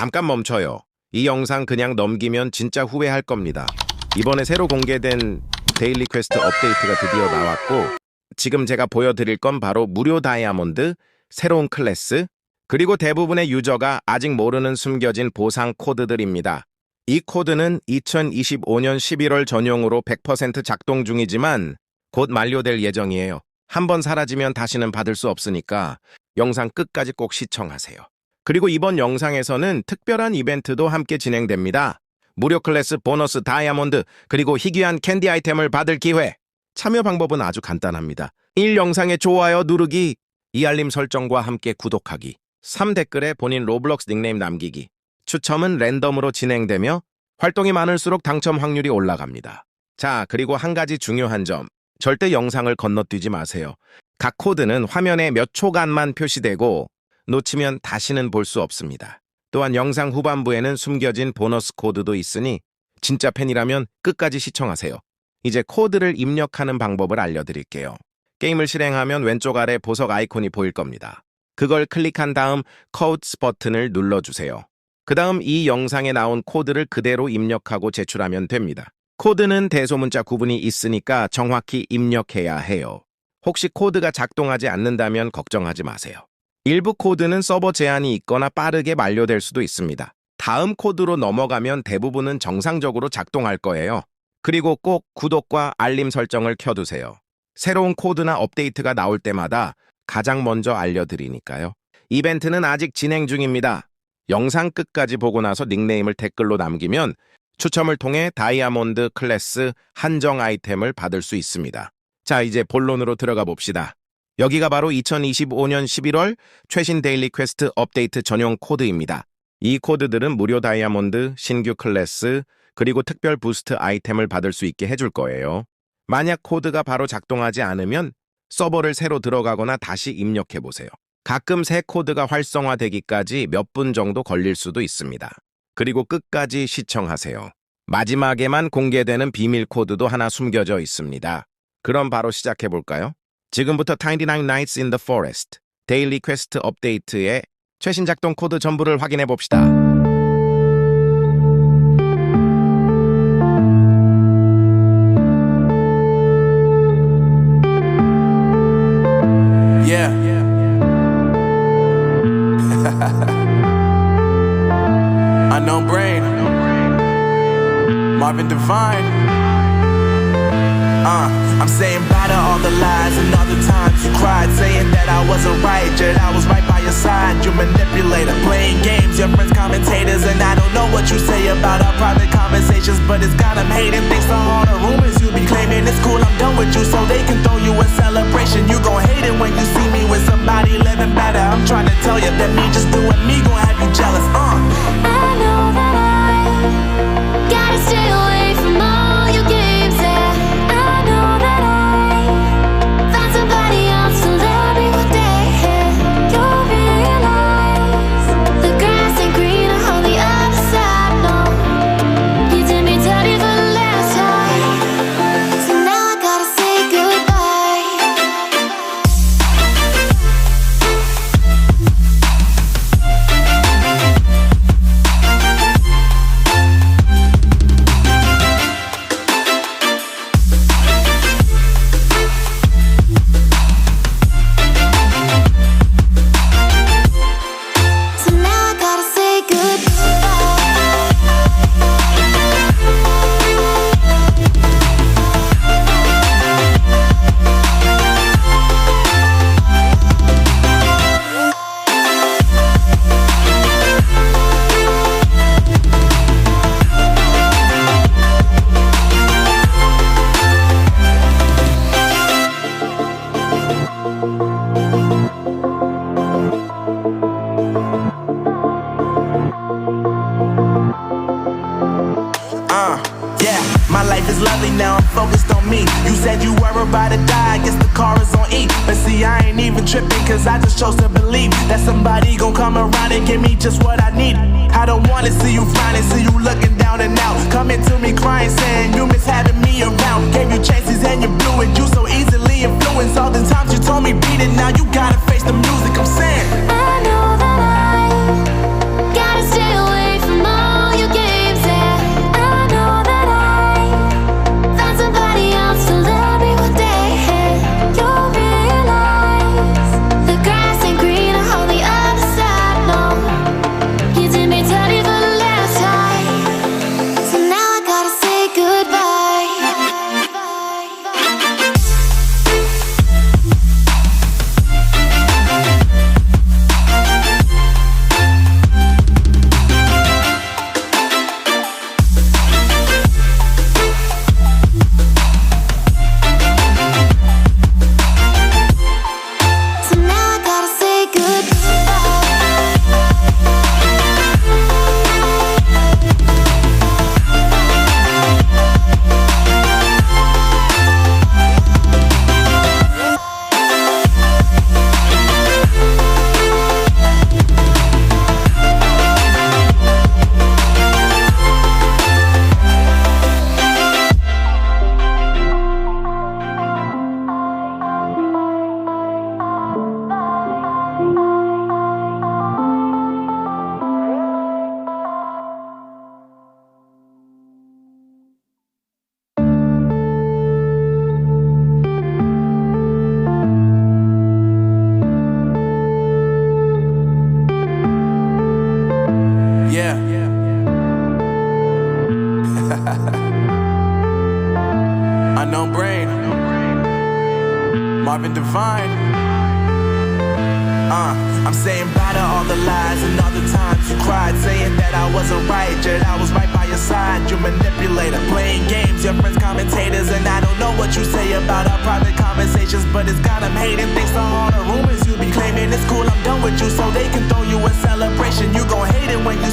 잠깐 멈춰요. 이 영상 그냥 넘기면 진짜 후회할 겁니다. 이번에 새로 공개된 데일리 퀘스트 업데이트가 드디어 나왔고, 지금 제가 보여드릴 건 바로 무료 다이아몬드, 새로운 클래스, 그리고 대부분의 유저가 아직 모르는 숨겨진 보상 코드들입니다. 이 코드는 2025년 11월 전용으로 100% 작동 중이지만 곧 만료될 예정이에요. 한번 사라지면 다시는 받을 수 없으니까 영상 끝까지 꼭 시청하세요. 그리고 이번 영상에서는 특별한 이벤트도 함께 진행됩니다. 무료 클래스 보너스 다이아몬드, 그리고 희귀한 캔디 아이템을 받을 기회. 참여 방법은 아주 간단합니다. 1. 영상에 좋아요 누르기, 2. 알림 설정과 함께 구독하기, 3. 댓글에 본인 로블록스 닉네임 남기기. 추첨은 랜덤으로 진행되며 활동이 많을수록 당첨 확률이 올라갑니다. 자, 그리고 한 가지 중요한 점. 절대 영상을 건너뛰지 마세요. 각 코드는 화면에 몇 초간만 표시되고 놓치면 다시는 볼 수 없습니다. 또한 영상 후반부에는 숨겨진 보너스 코드도 있으니 진짜 팬이라면 끝까지 시청하세요. 이제 코드를 입력하는 방법을 알려드릴게요. 게임을 실행하면 왼쪽 아래 보석 아이콘이 보일 겁니다. 그걸 클릭한 다음 코드스 버튼을 눌러주세요. 그 다음 이 영상에 나온 코드를 그대로 입력하고 제출하면 됩니다. 코드는 대소문자 구분이 있으니까 정확히 입력해야 해요. 혹시 코드가 작동하지 않는다면 걱정하지 마세요. 일부 코드는 서버 제한이 있거나 빠르게 만료될 수도 있습니다. 다음 코드로 넘어가면 대부분은 정상적으로 작동할 거예요. 그리고 꼭 구독과 알림 설정을 켜두세요. 새로운 코드나 업데이트가 나올 때마다 가장 먼저 알려드리니까요. 이벤트는 아직 진행 중입니다. 영상 끝까지 보고 나서 닉네임을 댓글로 남기면 추첨을 통해 다이아몬드 클래스 한정 아이템을 받을 수 있습니다. 자, 이제 본론으로 들어가 봅시다. 여기가 바로 2025년 11월 최신 데일리 퀘스트 업데이트 전용 코드입니다. 이 코드들은 무료 다이아몬드, 신규 클래스, 그리고 특별 부스트 아이템을 받을 수 있게 해줄 거예요. 만약 코드가 바로 작동하지 않으면 서버를 새로 들어가거나 다시 입력해보세요. 가끔 새 코드가 활성화되기까지 몇 분 정도 걸릴 수도 있습니다. 그리고 끝까지 시청하세요. 마지막에만 공개되는 비밀 코드도 하나 숨겨져 있습니다. 그럼 바로 시작해볼까요? 지금부터 99 Nights in the Forest, 데일리 퀘스트 업데이트의 최신 작동 코드 전부를 확인해봅시다. Yeah. Unknown brain. Marvin Divine. I'm saying bye to all the lies and all the times you cried, saying that I wasn't right, yet I was right by your side. You manipulator, playing games, your friends commentators, and I don't know what you say about our private conversations, but it's got them hating. Thanks to all the rumors you be claiming, it's cool, I'm done with you, so they can throw you a celebration. You gon' hate it when you see me with somebody living better. I'm trying to tell you that me just doing me gon' have you jealous. I know that I gotta stay away from all your games, yeah. I know that I found somebody else to love me one day, yeah. You'll realize the grass ain't greener on the other side, no. You did me dirty for the last time, so now I gotta say goodbye. So now I gotta say goodbye. Yeah, my life is lovely now, I'm focused on me. You said you were about to die, I guess the car is on E. But see, I ain't even tripping, cause I just chose to believe that somebody gon' come around and give me just what I need. I don't wanna see you frowning, see you looking down and out, coming to me crying, saying you miss having me around. Gave you chances and you blew it, you so easily influenced. All the times you told me beat it, now you gotta face the music, I'm saying I know that I gotta stay away Yeah. Unknown Brain, Marvin Devine. I'm saying bye to all the lies and all the times you cried, saying that I wasn't right, yet I was right by your side. You manipulator, playing games, your friends commentators, and I don't know what you say about our private conversations, but it's got them hating. Thanks to all the rumors you be claiming, it's cool, I'm done with you, so they can throw you a celebration. You gon' hate it when you